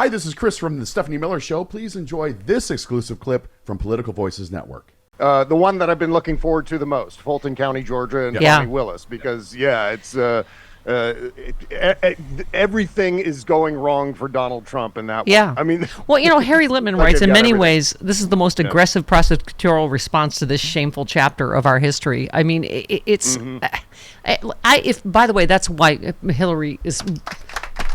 Hi, this is Chris from the Stephanie Miller Show. Please enjoy this exclusive clip from Political Voices Network. The one that I've been looking forward to the most, Fulton County, Georgia, and Bonnie Willis, because it's everything is going wrong for Donald Trump in that one. Yeah. I mean, well, Harry Littman writes, in many everything. ways, this is the most aggressive prosecutorial response to this shameful chapter of our history. I mean, it's, if by the way, that's why Hillary is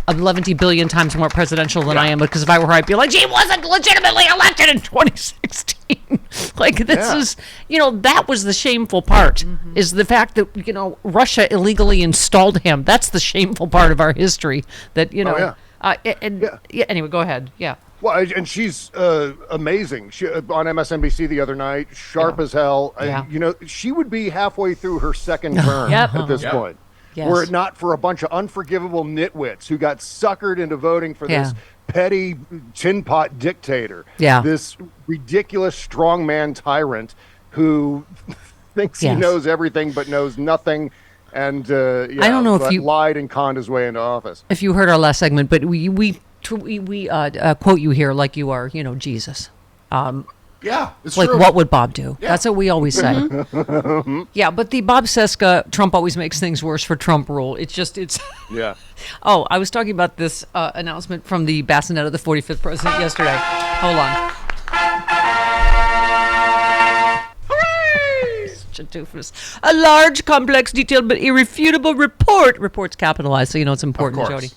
11 billion times more presidential than I am, because if I were her, I'd be like, she wasn't legitimately elected in 2016. Like, this is, that was the shameful part, is the fact that, Russia illegally installed him. That's the shameful part of our history that, anyway, go ahead. Yeah. Well, and she's amazing. She on MSNBC the other night, sharp as hell. She would be halfway through her second term at this point. Yes. Were it not for a bunch of unforgivable nitwits who got suckered into voting for this petty tin pot dictator, this ridiculous strongman tyrant who thinks he knows everything but knows nothing, and I don't know if you lied and conned his way into office. If you heard our last segment, but we quote you here like you are, Jesus. Yeah, it's like, true. what would Bob do? Yeah. That's what we always say. Yeah, but the Bob Cesca, Trump always makes things worse for Trump rule. It's yeah. Oh, I was talking about this announcement from the bassinet of the 45th president yesterday. Hold on. Hooray! Such a doofus. A large, complex, detailed, but irrefutable report's capitalized, so you know it's important, Jody.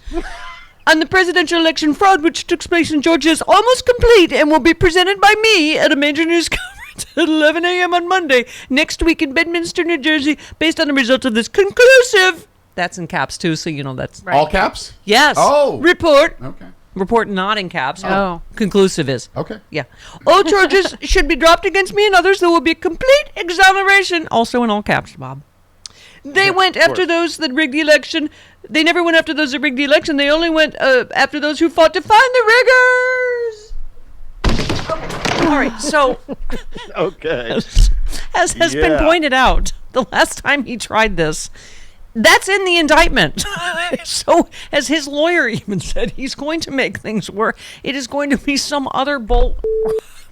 On the presidential election fraud, which took place in Georgia, is almost complete and will be presented by me at a major news conference at 11 a.m. on Monday next week in Bedminster, New Jersey, based on the results of this conclusive. That's in caps, too, so you know that's... All caps? Yes. Oh. Report. Okay. Report not in caps. Oh. Conclusive is. Okay. Yeah. All charges should be dropped against me and others. There will be a complete exoneration. Also in all caps, Bob. They went after those that rigged the election. They never went after those that rigged the election. They only went after those who fought to find the riggers. Okay. All right, so... Okay. As has been pointed out, the last time he tried this, that's in the indictment. So, as his lawyer even said, he's going to make things work. It is going to be some other bull...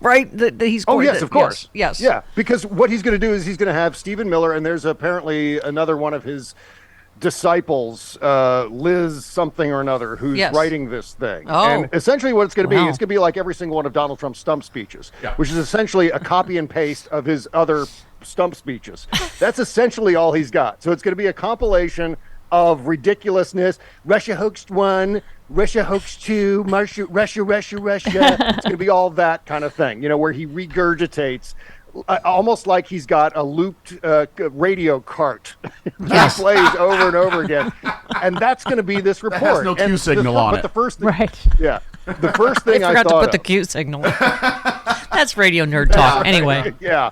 Right? That he's going of course. Yes. Yeah, because what he's going to do is he's going to have Stephen Miller, and there's apparently another one of his disciples, Liz something or another, who's writing this thing. Oh. And essentially what it's going to be, it's going to be like every single one of Donald Trump's stump speeches, which is essentially a copy and paste of his other stump speeches. That's essentially all he's got. So it's going to be a compilation of ridiculousness. Russia hoaxed 1, Russia hoaxed 2, Russia. It's going to be all that kind of thing, where he regurgitates, almost like he's got a looped radio cart that plays over and over again. And that's going to be this report. That has no Q signal on it. But the first thing, Yeah. The first thing I forgot thought to put the Q signal. That's radio nerd talk. Anyway. Yeah.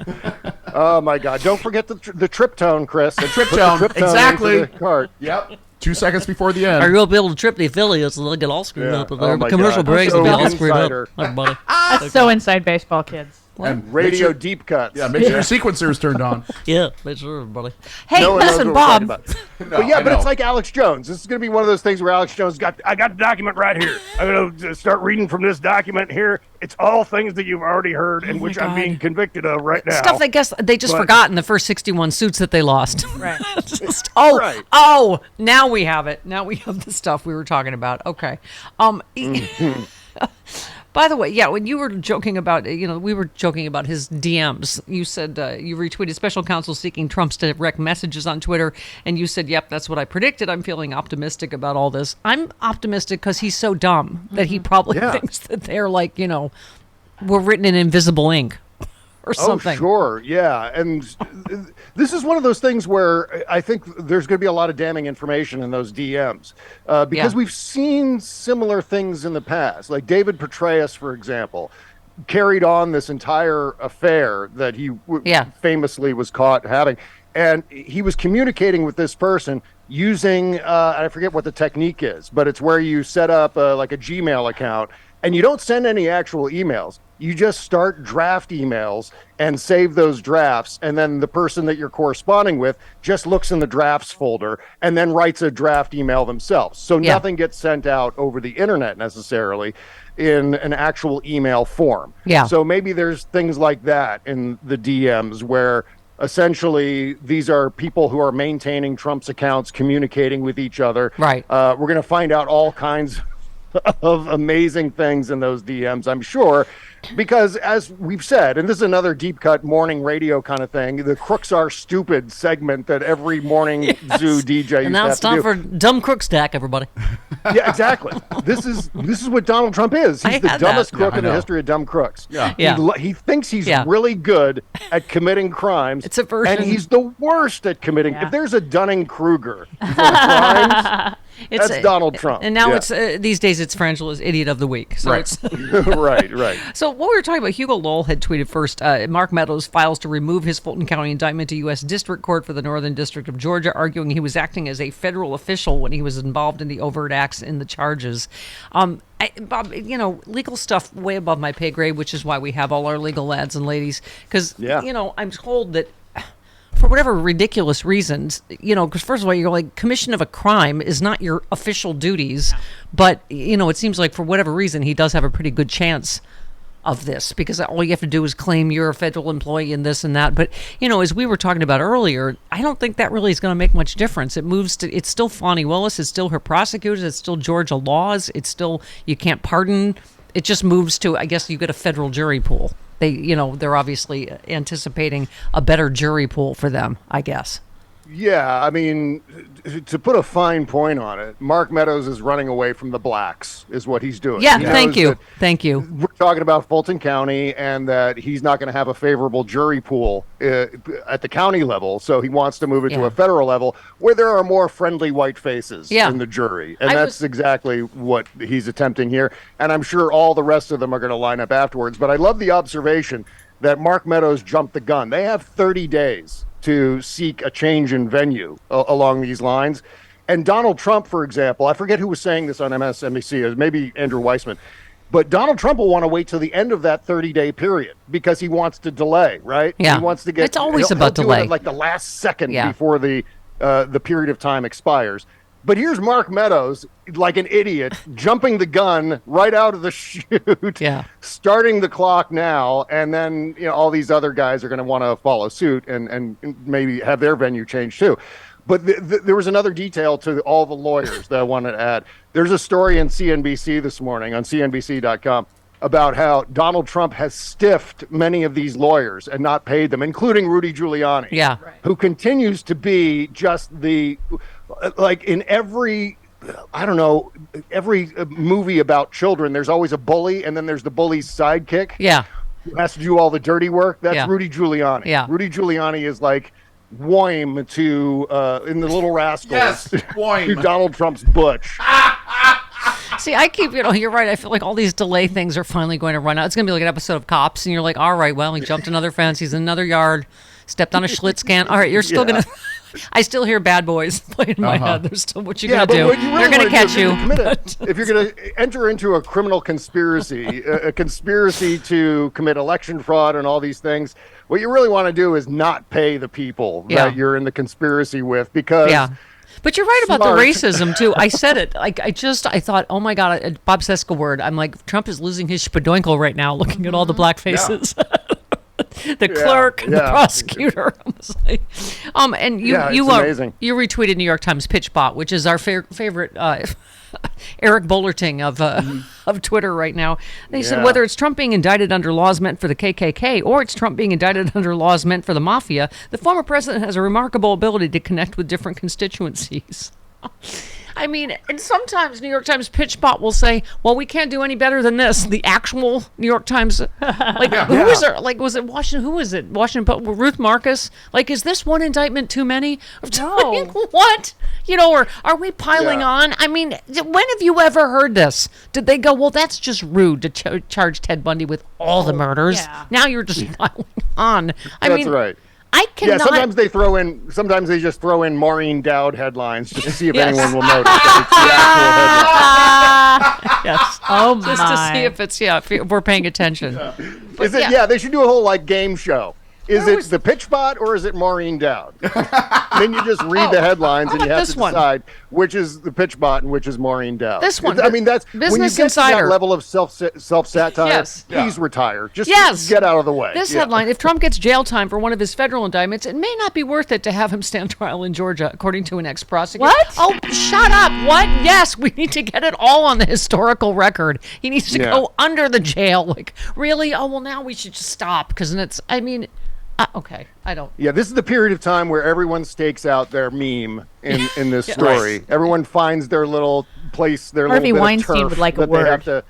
Oh my God! Don't forget the triptone, Chris. The triptone. Exactly. Cart. Yep. 2 seconds before the end. Are you able to trip the affiliates and they'll get all screwed up? Oh my commercial God. breaks So will be all screwed insider. up. Everybody. That's so inside baseball, kids. And Radio deep cuts. Yeah, make sure your sequencer's turned on. Yeah, make sure, everybody. Hey, No one knows listen, what we're Bob. talking about. But it's like Alex Jones. This is going to be one of those things where Alex Jones I got the document right here. I'm going to start reading from this document here. It's all things that you've already heard and which I'm being convicted of right now. Stuff I guess they just forgot in the first 61 suits that they lost. Right. Oh, now we have it. Now we have the stuff we were talking about. Okay. By the way, when you were joking about, we were joking about his DMs. You said you retweeted special counsel seeking Trump's direct messages on Twitter, and you said, yep, that's what I predicted. I'm feeling optimistic about all this. I'm optimistic because he's so dumb that he probably thinks that they're like, were written in invisible ink or something. Oh, sure. Yeah. And this is one of those things where I think there's going to be a lot of damning information in those DMs because we've seen similar things in the past. Like David Petraeus, for example, carried on this entire affair that he famously was caught having. And he was communicating with this person using, I forget what the technique is, but it's where you set up like a Gmail account And you don't send any actual emails. You just start draft emails and save those drafts. And then the person that you're corresponding with just looks in the drafts folder and then writes a draft email themselves. So nothing gets sent out over the internet necessarily in an actual email form. Yeah. So maybe there's things like that in the DMs where essentially these are people who are maintaining Trump's accounts, communicating with each other. Right. We're going to find out all kinds of amazing things in those DMs, I'm sure, because as we've said, and this is another deep cut morning radio kind of thing, the Crooks Are Stupid segment that every morning zoo DJ used And now to it's have to time do. for Dumb Crook Stack, everybody. Yeah, exactly. This is what Donald Trump is. I He's the had dumbest that. crook Yeah, I in the know. history of dumb crooks. Yeah. Yeah. He thinks he's Yeah. really good at committing crimes. It's a version. And he's the worst at committing. Yeah. If there's a Dunning-Kruger for crimes, It's that's Donald Trump. And now Yeah. it's these days it's Frangela's Idiot of the Week. So Right. it's right. So what we were talking about, Hugo Lowell had tweeted first, Mark Meadows files to remove his Fulton County indictment to U.S. District Court for the Northern District of Georgia, arguing he was acting as a federal official when he was involved in the overt acts in the charges. Bob, legal stuff way above my pay grade, which is why we have all our legal lads and ladies. Because, I'm told that for whatever ridiculous reasons, because first of all, you're like, commission of a crime is not your official duties. But, it seems like for whatever reason, he does have a pretty good chance of this, because all you have to do is claim you're a federal employee and this and that. But, as we were talking about earlier, I don't think that really is going to make much difference. It's still Fani Willis, it's still her prosecutors, it's still Georgia laws, it's still, you can't pardon. It just moves to, I guess, you get a federal jury pool. They're obviously anticipating a better jury pool for them, I guess. Yeah, I mean, to put a fine point on it, Mark Meadows is running away from the blacks, is what he's doing. Yeah, He thank knows you. that Thank you. We're talking about Fulton County and that he's not going to have a favorable jury pool at the county level, so he wants to move it to a federal level where there are more friendly white faces in the jury. And that's exactly what he's attempting here. And I'm sure all the rest of them are going to line up afterwards. But I love the observation that Mark Meadows jumped the gun. They have 30 days to seek a change in venue along these lines. And Donald Trump, for example, I forget who was saying this on MSNBC, it was maybe Andrew Weissman, but Donald Trump will want to wait till the end of that 30-day period because he wants to delay, right? Yeah. He wants to get. It's always he'll about do it delay. at like the last second Yeah. before the period of time expires. But here's Mark Meadows, like an idiot, jumping the gun right out of the chute, starting the clock now, and then all these other guys are going to want to follow suit and maybe have their venue changed too. But there was another detail to all the lawyers that I wanted to add. There's a story in CNBC this morning on CNBC.com about how Donald Trump has stiffed many of these lawyers and not paid them, including Rudy Giuliani, who continues to be just like in every movie about children, there's always a bully, and then there's the bully's sidekick. Yeah. Who has to do all the dirty work. That's Rudy Giuliani. Yeah. Rudy Giuliani is like Wham to in the Little Rascals to Donald Trump's Butch. See, I keep, you're right. I feel like all these delay things are finally going to run out. It's going to be like an episode of Cops, and you're like, all right, well, he jumped another fence. He's in another yard, stepped on a Schlitz can. All right, you're still going to... I still hear Bad Boys playing in my head. There's still what you going to do. They're going to catch you. If you're going to enter into a criminal conspiracy, a conspiracy to commit election fraud and all these things, what you really want to do is not pay the people that you're in the conspiracy with, because... Yeah. But you're right about the racism, too. I said it. I thought, oh, my God, Bob Cesca word. I'm like, Trump is losing his spadoinkle right now looking at all the black faces. The clerk, the prosecutor. And you retweeted New York Times PitchBot, which is our favorite Eric Bollerting of Twitter right now. They said whether it's Trump being indicted under laws meant for the KKK or it's Trump being indicted under laws meant for the mafia, the former president has a remarkable ability to connect with different constituencies. I mean, and sometimes New York Times PitchBot will say, well, we can't do any better than this. The actual New York Times, who was there? Like, was it Washington? Who was it? Washington Post? Ruth Marcus? Like, is this one indictment too many? No. What? Or are we piling on? I mean, when have you ever heard this? Did they go, well, that's just rude to charge Ted Bundy with all the murders. Yeah. Now you're just piling on. That's right. I cannot. Yeah, sometimes they just throw in Maureen Dowd headlines just to see if Yes. anyone will notice that it's the actual headline. Yes. Oh my. Just to see if we're paying attention. Is it? Yeah, they should do a whole game show. Is it the pitch bot or is it Maureen Dowd? Then you just read the headlines and you have to decide which is the pitch bot and which is Maureen Dowd. This one. I mean, that's Business when you get Insider. to that level of self-satire. Yes. Please retire. Just get out of the way. This headline: if Trump gets jail time for one of his federal indictments, it may not be worth it to have him stand trial in Georgia, according to an ex-prosecutor. What? Oh, shut up! What? Yes, we need to get it all on the historical record. He needs to go under the jail. Like, really? Oh, well, now we should just stop because it's. I mean. Okay, I don't. Yeah, this is the period of time where everyone stakes out their meme in this story. Right. Everyone finds their little place, their Harvey little bit Weinstein of turf would like a that word. they have to.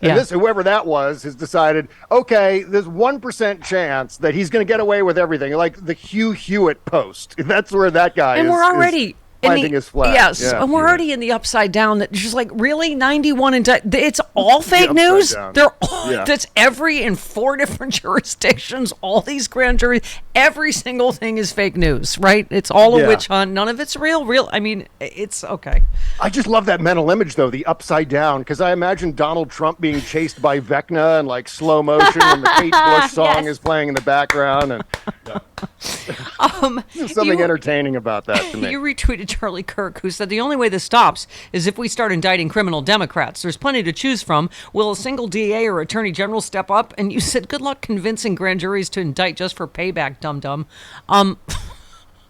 And this, whoever that was, has decided, okay, there's 1% chance that he's going to get away with everything, like the Hugh Hewitt post. That's where that guy is. And we're already planting his flag. Yes, and we're already in the upside down. That just like really 91 and it's all fake news. Down. They're all that's in 4 different jurisdictions. All these grand juries, every single thing is fake news, right? It's all a witch hunt. None of it's real. I mean, it's okay. I just love that mental image though, the upside down, because I imagine Donald Trump being chased by Vecna in like slow motion, and the Kate Bush song is playing in the background, and there's something entertaining about that to me. You retweeted Charlie Kirk, who said the only way this stops is if we start indicting criminal Democrats. There's plenty to choose from. Will a single DA or attorney general step up? And you said, good luck convincing grand juries to indict just for payback, dum-dum.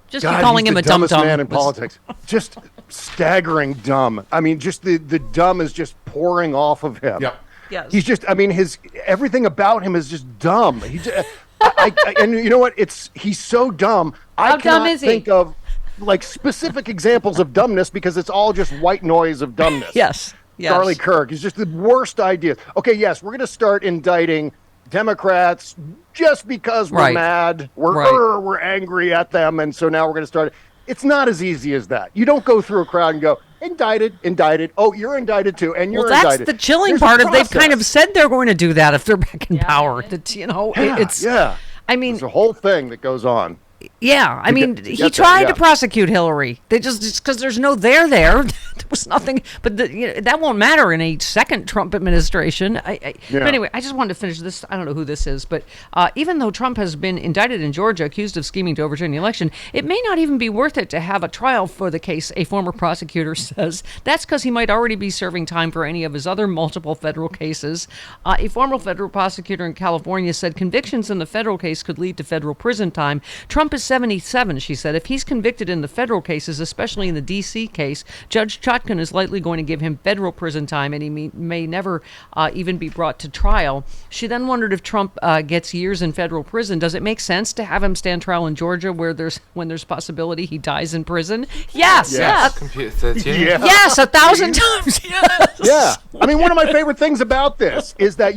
Just God, keep calling him a dum-dum. Man in politics. Just staggering dumb. I mean, just the dumb is just pouring off of him. Yep. Yes. He's just, I mean, everything about him is just dumb. And you know what? He's so dumb. How I dumb cannot is he? think of like specific examples of dumbness because it's all just white noise of dumbness. Yes. Charlie Kirk is just the worst ideas. Okay, yes, we're going to start indicting Democrats just because we're mad. We're angry at them, and so now we're going to start. It's not as easy as that. You don't go through a crowd and go, indicted. Oh, you're indicted too, and you're indicted. Well, that's the chilling part of they've kind of said they're going to do that if they're back in power. That, it's. I mean, there's a whole thing that goes on. Yeah, I mean, he tried to prosecute Hillary. They just because there's no there. There was nothing, but that won't matter in a second Trump administration. But anyway, I just wanted to finish this. I don't know who this is, but even though Trump has been indicted in Georgia, accused of scheming to overturn the election, it may not even be worth it to have a trial for the case. A former prosecutor says that's because he might already be serving time for any of his other multiple federal cases. A former federal prosecutor in California said convictions in the federal case could lead to federal prison time. Trump is 77, she said. If he's convicted in the federal cases, especially in the D.C. case, Judge Chutkan is likely going to give him federal prison time, and he may never even be brought to trial. She then wondered if Trump gets years in federal prison. Does it make sense to have him stand trial in Georgia when there's possibility he dies in prison? Yes. Computer 13. Yes, 1,000 times. Yes. Yeah. I mean, one of my favorite things about this is that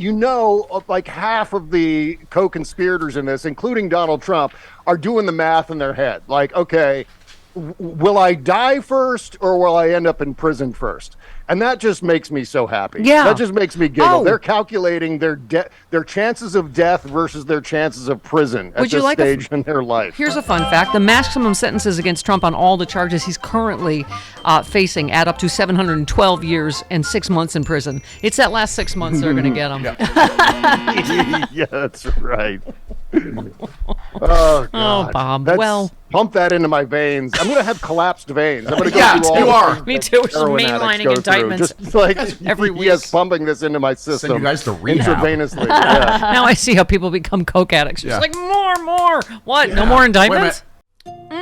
like half of the co-conspirators in this, including Donald Trump, are doing the math in their head. Like, okay, will I die first or will I end up in prison first? And that just makes me so happy. Yeah. That just makes me giggle. They're calculating their chances of death versus their chances of prison at this stage in their life. Here's a fun fact. The maximum sentences against Trump on all the charges he's currently facing add up to 712 years and 6 months in prison. It's that last 6 months they're going to get him. Yeah, that's right. Oh, God. Oh, Bob. Pump that into my veins. I'm going to have collapsed veins. I'm going to go through all you are. Me too. Just mainlining indictments. Just like every week. Yes, pumping this into my system. Send you guys to rehab. Intravenously. Yeah. Now I see how people become coke addicts. Just like more. What? Yeah. No more indictments? Wait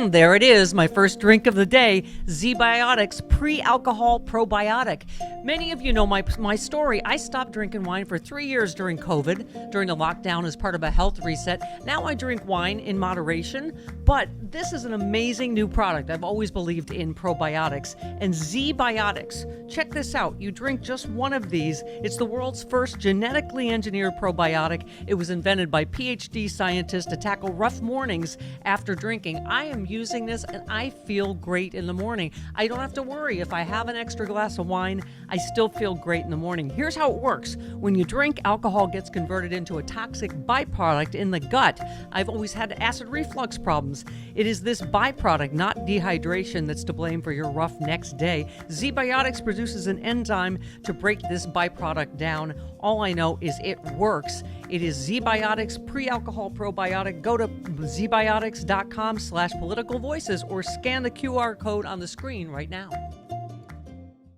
There it is, my first drink of the day, Z-Biotics pre-alcohol probiotic. Many of you know my story. I stopped drinking wine for 3 years during COVID, during the lockdown as part of a health reset. Now I drink wine in moderation, but this is an amazing new product. I've always believed in probiotics. And Z-Biotics, check this out. You drink just one of these. It's the world's first genetically engineered probiotic. It was invented by PhD scientists to tackle rough mornings after drinking. I am using this, and I feel great in the morning. I don't have to worry. If I have an extra glass of wine, I still feel great in the morning. Here's how it works. When you drink, alcohol gets converted into a toxic byproduct in the gut. I've always had acid reflux problems. It is this byproduct, not dehydration, that's to blame for your rough next day. Z-Biotics produces an enzyme to break this byproduct down. All I know is it works. It is Z-Biotics pre-alcohol probiotic. Go to zbiotics.com/politicalvoices or scan the QR code on the screen right now.